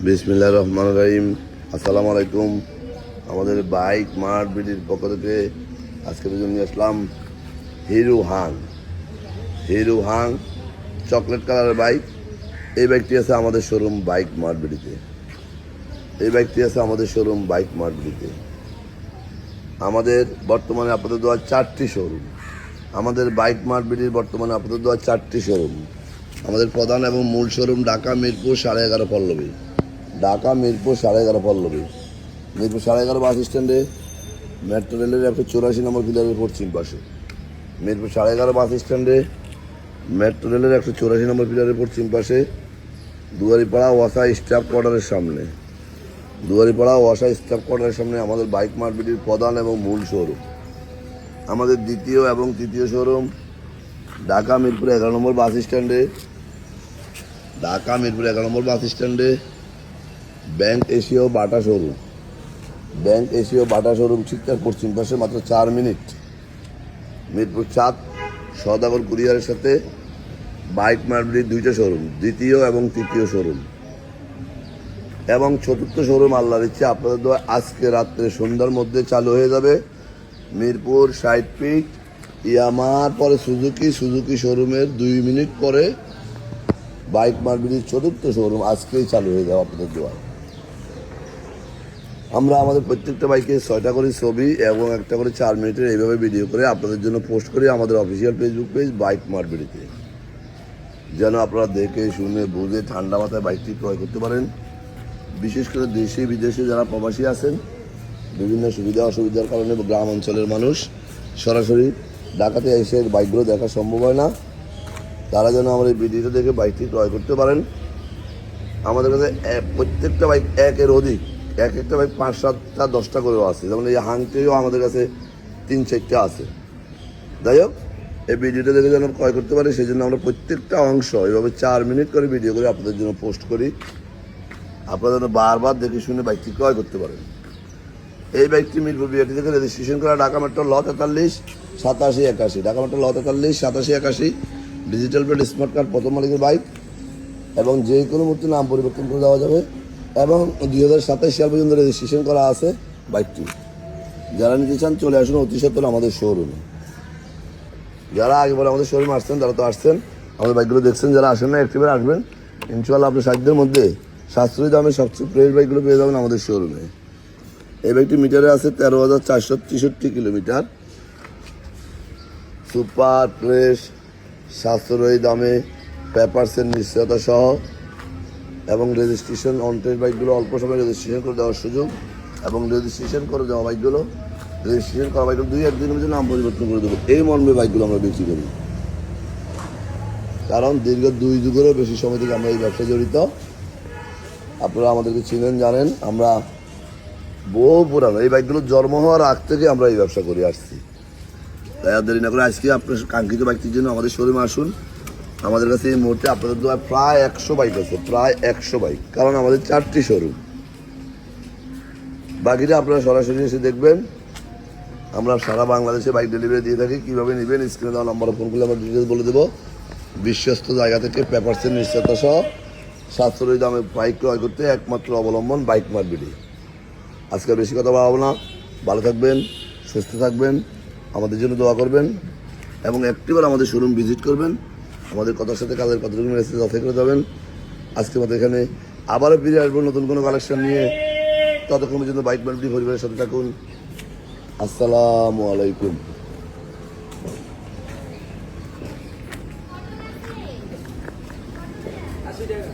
বিসমিল্লাহির রহমানির রহিম। আসসালামু আলাইকুম। আমাদের বাইক মার্ট বিডির পক্ষ থেকে আজকের জন্য নিয়ে আসলাম হিরো হাং চকলেট কালারের বাইক। এই বাইকটি আছে আমাদের শোরুম বাইক মার্ট বিডিতে। আমাদের বর্তমানে আপাতত দেওয়া 4টি শোরুম। আমাদের বাইক মার্ট বিডির বর্তমানে আপাতত দেওয়া 4টি শোরুম। আমাদের প্রধান এবং মূল শোরুম ঢাকা মিরপুর 11.5 পল্লবী। মিরপুর 11.5 বাস স্ট্যান্ডে মেট্রো রেলের 184 নম্বর পিলারের পশ্চিম পাশে। মিরপুর 11.5 বাস স্ট্যান্ডে মেট্রো রেলের 184 নম্বর পিলারের পশ্চিম পাশে দুয়ারিপাড়া ওয়াসা স্টাফ কোয়ার্টারের সামনে আমাদের বাইক মার্ট বিডির প্রধান এবং মূল শোরুম। আমাদের দ্বিতীয় এবং তৃতীয় শোরুম ঢাকা মিরপুর 11 নম্বর বাস স্ট্যান্ডে ব্যাংক এশিয়া বাটা শোরুম ঠিক তার পশ্চিম পাশে, মাত্র 4 মিনিট। মিরপুর 7 সওদাগর কুরিয়ারের সাথে বাইক মার্ট বিডির 2টা শোরুম, দ্বিতীয় এবং তৃতীয় শোরুম। এবং চতুর্থ শোরুম আল্লাহর ইচ্ছে আপনাদের দোয়া আজকে রাত্রে সন্ধ্যার মধ্যে চালু হয়ে যাবে। মিরপুর 60 ফিট ইয়ামার পরে সুজুকি শোরুমের 2 মিনিট পরে বাইক মার্ট বিডির চতুর্থ শোরুম আজকেই চালু হয়ে যাবে আপনাদের দোয়া। আমরা আমাদের প্রত্যেকটা বাইকে 6টা করে ছবি এবং একটা করে 4 মিনিটের এইভাবে ভিডিও করে আপনাদের জন্য পোস্ট করি আমাদের official Facebook page bike mart বিডিতে, যেন আপনারা দেখে শুনে বুঝে ঠান্ডা মাথায় বাইকটি ক্রয় করতে পারেন। বিশেষ করে দেশে বিদেশে যারা প্রবাসী আছেন, বিভিন্ন সুবিধা অসুবিধার কারণে গ্রাম অঞ্চলের মানুষ সরাসরি ঢাকাতে এসে বাইকগুলো দেখা সম্ভব হয় না, তারা যেন আমার এই ভিডিওটা দেখে বাইকটি ক্রয় করতে পারেন। আমাদের কাছে প্রত্যেকটা বাইক একের অধিক, একটা বাইক 5-7টা 10টা করেও আছে, যেমন এই হাংটিও আমাদের কাছে 3-4টা আছে। যাই হোক, এই ভিডিওটা দেখে যেন ক্রয় করতে পারে সেই জন্য আমরা প্রত্যেকটা অংশ এইভাবে 4 মিনিট করে ভিডিও করে আপনাদের জন্য পোস্ট করি, আপনারা যেন বারবার দেখে শুনে বাইকটি ক্রয় করতে পারেন। এই বাইকটি মিরপুর বিআরটি থেকে রেজিস্ট্রেশন করা ঢাকা মেট্রো ল 43 8781, ঢাকা মেট্রো ল 43 8781, ডিজিটাল প্লেট স্মার্ট কার্ড প্রথম মালিকের বাইক এবং যে কোনো মুহূর্তে নাম পরিবর্তন করে দেওয়া যাবে এবং 2027 সাল পর্যন্ত রেজিস্ট্রেশন করা আছে বাইকটি। যারা নিতে চান চলে আসুন অতি সত্বর আমাদের শোরুমে। যারা আগে বলে আমাদের শোরুমে আসছেন তারা তো আসছেন, আমাদের বাইকগুলো দেখছেন। যারা আসেন না একটিবার আসবেন, ইনশাআল্লাহ আপনার সাধ্যের মধ্যে সাশ্রয়ী দামে সবচেয়ে ফ্রেশ বাইকগুলো পেয়ে যাবেন আমাদের শোরুমে। এই বাইকটি মিটারে আছে 13,463 কিলোমিটার। সুপার ফ্রেশ সাশ্রয়ী দামে পেপারসের নিশ্চয়তা সহ এবং রেজিস্ট্রেশন অনটেস্ট বাইকগুলো অল্প সময় রেজিস্ট্রেশন করে দেওয়ার সুযোগ এবং রেজিস্ট্রেশন করা 2-1 দিনের মধ্যে নাম পরিবর্তন করে দেবো, এই মর্মে বাইকগুলো আমরা বিক্রি করি। কারণ দীর্ঘ 2 যুগেরও বেশি সময় থেকে আমরা এই ব্যবসায় জড়িত। আপনারা আমাদেরকে চিনেন, জানেন, আমরা বহু পুরানো এই বাইকগুলো জন্ম হওয়ার আগ থেকে আমরা এই ব্যবসা করে আসছি। তাই আর দেরি না করে আজকে আপনার কাঙ্ক্ষিত বাইকটির জন্য আমাদের শোরুমে আসুন। আমাদের কাছে এই মুহূর্তে আপনাদের দোয়া প্রায় 100 বাইক আছে, কারণ আমাদের 4টি শোরুম। বাকিটা আপনারা সরাসরি এসে দেখবেন। আমরা সারা বাংলাদেশে বাইক ডেলিভারি দিয়ে থাকি। কীভাবে নেবেন স্ক্রিনে দেওয়া নম্বরে ফোন করলে আমরা ডিটেলস বলে দেবো। বিশ্বস্ত জায়গা থেকে পেপারসের নিশ্চয়তা সহ সাশ্রয়ী দামে বাইক ক্রয় করতে একমাত্র অবলম্বন বাইক মার্ট বিডি। আজকে বেশি কথা বলবো না, ভালো থাকবেন, সুস্থ থাকবেন, আমাদের জন্য দোয়া করবেন এবং একটিবার আমাদের শোরুম ভিজিট করবেন। আমাদের কথার সাথে কাজের কতটুকু মেসেজ অফে করে যাবেন। আজকে আমাদের এখানে আবারও ফিরে আসবো নতুন কোনো কালেকশন নিয়ে। ততক্ষণ পর্যন্ত বাইক মার্ট বিডি পরিবারের সাথে থাকুন। আসসালামু আলাইকুম। $80